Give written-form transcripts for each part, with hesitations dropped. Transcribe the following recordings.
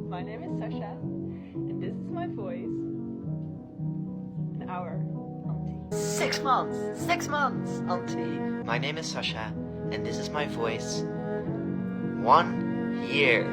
my name is Sasha, and this is my voice. An hour on tea. 6 months, 6 months on tea. My name is Sasha, and this is my voice. 1 year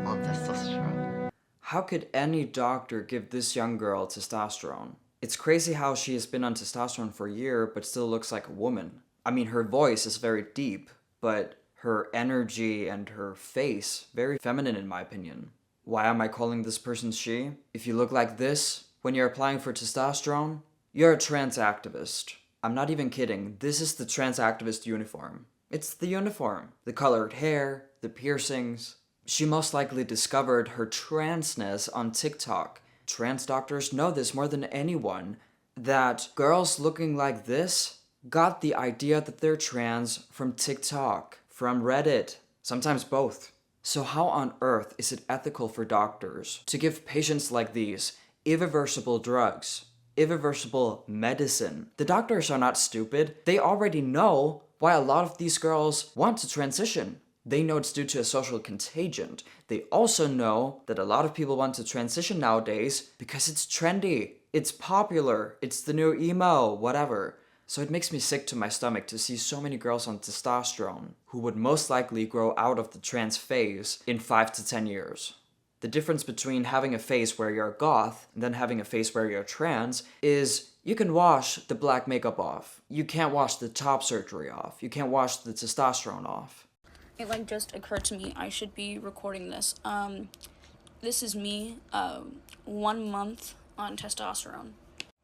on testosterone. How could any doctor give this young girl testosterone? It's crazy how she has been on testosterone for a year but still looks like a woman. I mean, her voice is very deep, but her energy and her face, very feminine in my opinion. Why am I calling this person she? If you look like this when you're applying for testosterone, you're a trans activist. I'm not even kidding, this is the trans activist uniform. It's the uniform. The colored hair, the piercings. She most likely discovered her transness on TikTok. Trans doctors know this more than anyone, that girls looking like this got the idea that they're trans from TikTok, from Reddit, sometimes both. So how on earth is it ethical for doctors to give patients like these irreversible drugs, irreversible medicine? The doctors are not stupid. They already know why a lot of these girls want to transition. They know it's due to a social contagion. They also know that a lot of people want to transition nowadays because it's trendy, it's popular, it's the new emo, whatever. So it makes me sick to my stomach to see so many girls on testosterone who would most likely grow out of the trans phase in 5 to 10 years. The difference between having a phase where you're goth and then having a phase where you're trans is you can wash the black makeup off. You can't wash the top surgery off. You can't wash the testosterone off. It just occurred to me I should be recording this. This is me, 1 month on testosterone.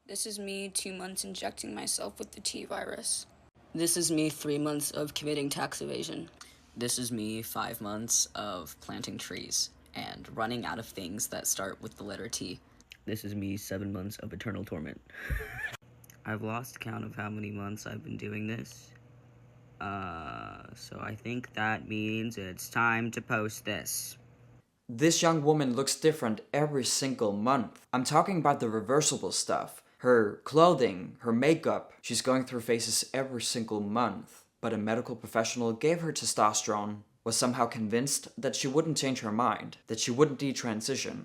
This is me 2 months injecting myself with the T virus. This is me 3 months of committing tax evasion. This is me 5 months of planting trees and running out of things that start with the letter T. This is me 7 months of eternal torment. I've lost count of how many months I've been doing this. So I think that means it's time to post this. This young woman looks different every single month. I'm talking about the reversible stuff. Her clothing, her makeup. She's going through phases every single month. But a medical professional gave her testosterone, was somehow convinced that she wouldn't change her mind, that she wouldn't detransition.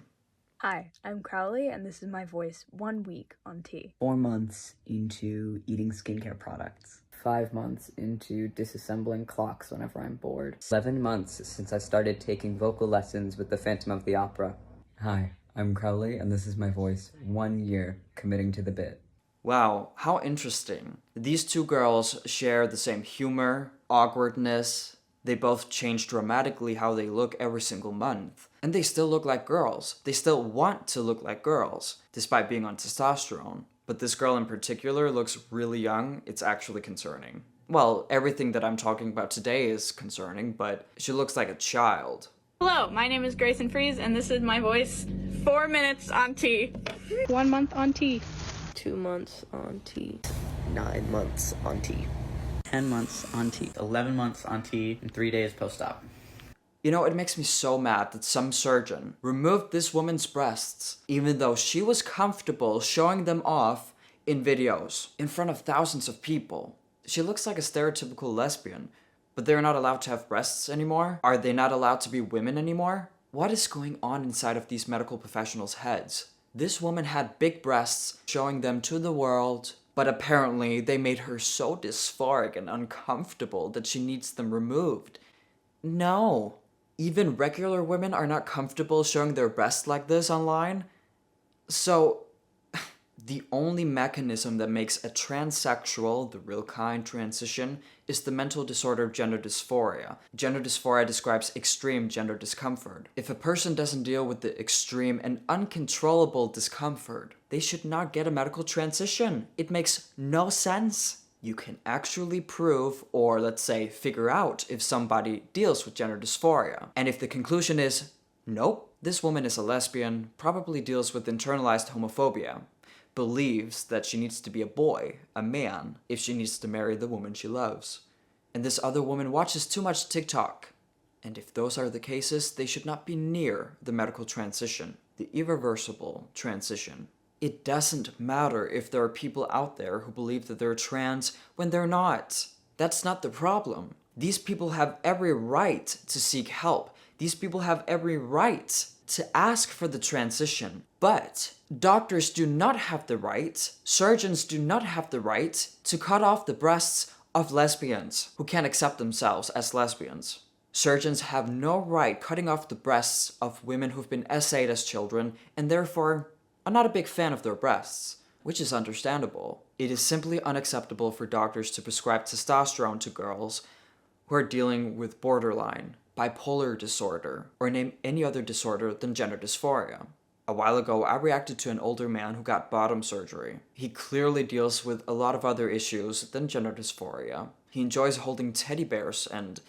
Hi, I'm Crowley, and this is my voice 1 week on tea. 4 months into eating skincare products. 5 months into disassembling clocks whenever I'm bored. 11 months since I started taking vocal lessons with the Phantom of the Opera. Hi, I'm Crowley, and this is my voice 1 year committing to the bit. Wow, how interesting. These two girls share the same humor, awkwardness. They both change dramatically how they look every single month. And they still look like girls. They still want to look like girls, despite being on testosterone. But this girl in particular looks really young. It's actually concerning. Well, everything that I'm talking about today is concerning, but she looks like a child. Hello, my name is Grayson Fries, and this is my voice 4 minutes on tea. 1 month on tea. 2 months on tea. 9 months on tea. 10 months on tea. 11 months on tea and 3 days post-op. You know, it makes me so mad that some surgeon removed this woman's breasts, even though she was comfortable showing them off in videos, in front of thousands of people. She looks like a stereotypical lesbian, but they're not allowed to have breasts anymore? Are they not allowed to be women anymore? What is going on inside of these medical professionals' heads? This woman had big breasts, showing them to the world, but apparently they made her so dysphoric and uncomfortable that she needs them removed. No. Even regular women are not comfortable showing their breasts like this online. So, the only mechanism that makes a transsexual, the real kind, transition is the mental disorder of gender dysphoria. Gender dysphoria describes extreme gender discomfort. If a person doesn't deal with the extreme and uncontrollable discomfort, they should not get a medical transition. It makes no sense. You can actually prove, or let's say figure out, if somebody deals with gender dysphoria. And if the conclusion is, nope, this woman is a lesbian, probably deals with internalized homophobia, believes that she needs to be a boy, a man, if she needs to marry the woman she loves. And this other woman watches too much TikTok. And if those are the cases, they should not be near the medical transition, the irreversible transition. It doesn't matter if there are people out there who believe that they're trans when they're not. That's not the problem. These people have every right to seek help. These people have every right to ask for the transition. But doctors do not have the right, surgeons do not have the right to cut off the breasts of lesbians who can't accept themselves as lesbians. Surgeons have no right cutting off the breasts of women who've been SA'd as children and therefore are not a big fan of their breasts, which is understandable. It is simply unacceptable for doctors to prescribe testosterone to girls who are dealing with borderline, bipolar disorder, or name any other disorder than gender dysphoria. A while ago, I reacted to an older man who got bottom surgery. He clearly deals with a lot of other issues than gender dysphoria. He enjoys holding teddy bears and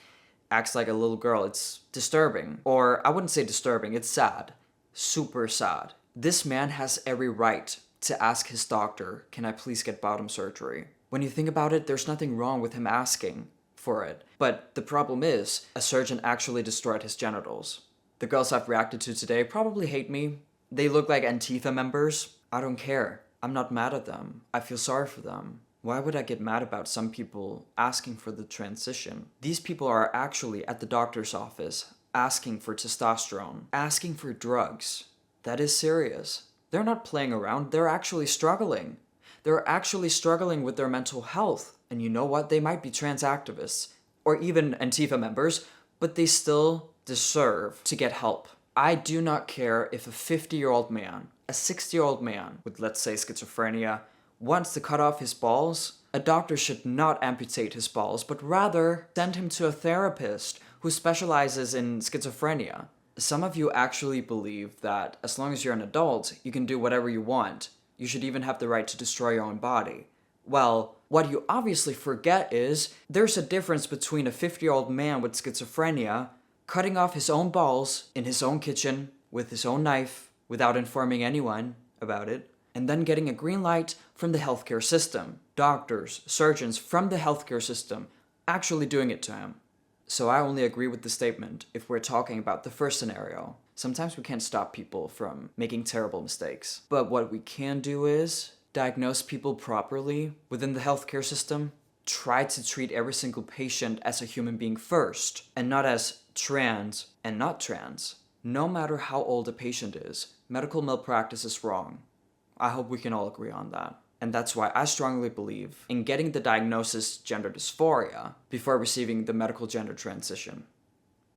acts like a little girl. It's disturbing. Or I wouldn't say disturbing, it's sad. Super sad. This man has every right to ask his doctor, can I please get bottom surgery? When you think about it, there's nothing wrong with him asking for it. But the problem is, a surgeon actually destroyed his genitals. The girls I've reacted to today probably hate me. They look like Antifa members. I don't care. I'm not mad at them. I feel sorry for them. Why would I get mad about some people asking for the transition? These people are actually at the doctor's office asking for testosterone, asking for drugs. That is serious. They're not playing around. They're actually struggling. They're actually struggling with their mental health. And you know what? They might be trans activists or even Antifa members, but they still deserve to get help. I do not care if a 50-year-old man, a 60-year-old man with, let's say, schizophrenia, wants to cut off his balls. A doctor should not amputate his balls, but rather send him to a therapist who specializes in schizophrenia. Some of you actually believe that as long as you're an adult, you can do whatever you want. You should even have the right to destroy your own body. Well, what you obviously forget is there's a difference between a 50-year-old man with schizophrenia cutting off his own balls in his own kitchen with his own knife without informing anyone about it, and then getting a green light from the healthcare system. Doctors, surgeons from the healthcare system actually doing it to him. So I only agree with the statement if we're talking about the first scenario. Sometimes we can't stop people from making terrible mistakes. But what we can do is diagnose people properly within the healthcare system. Try to treat every single patient as a human being first, and not as trans and not trans. No matter how old a patient is, medical malpractice is wrong. I hope we can all agree on that. And that's why I strongly believe in getting the diagnosis gender dysphoria before receiving the medical gender transition.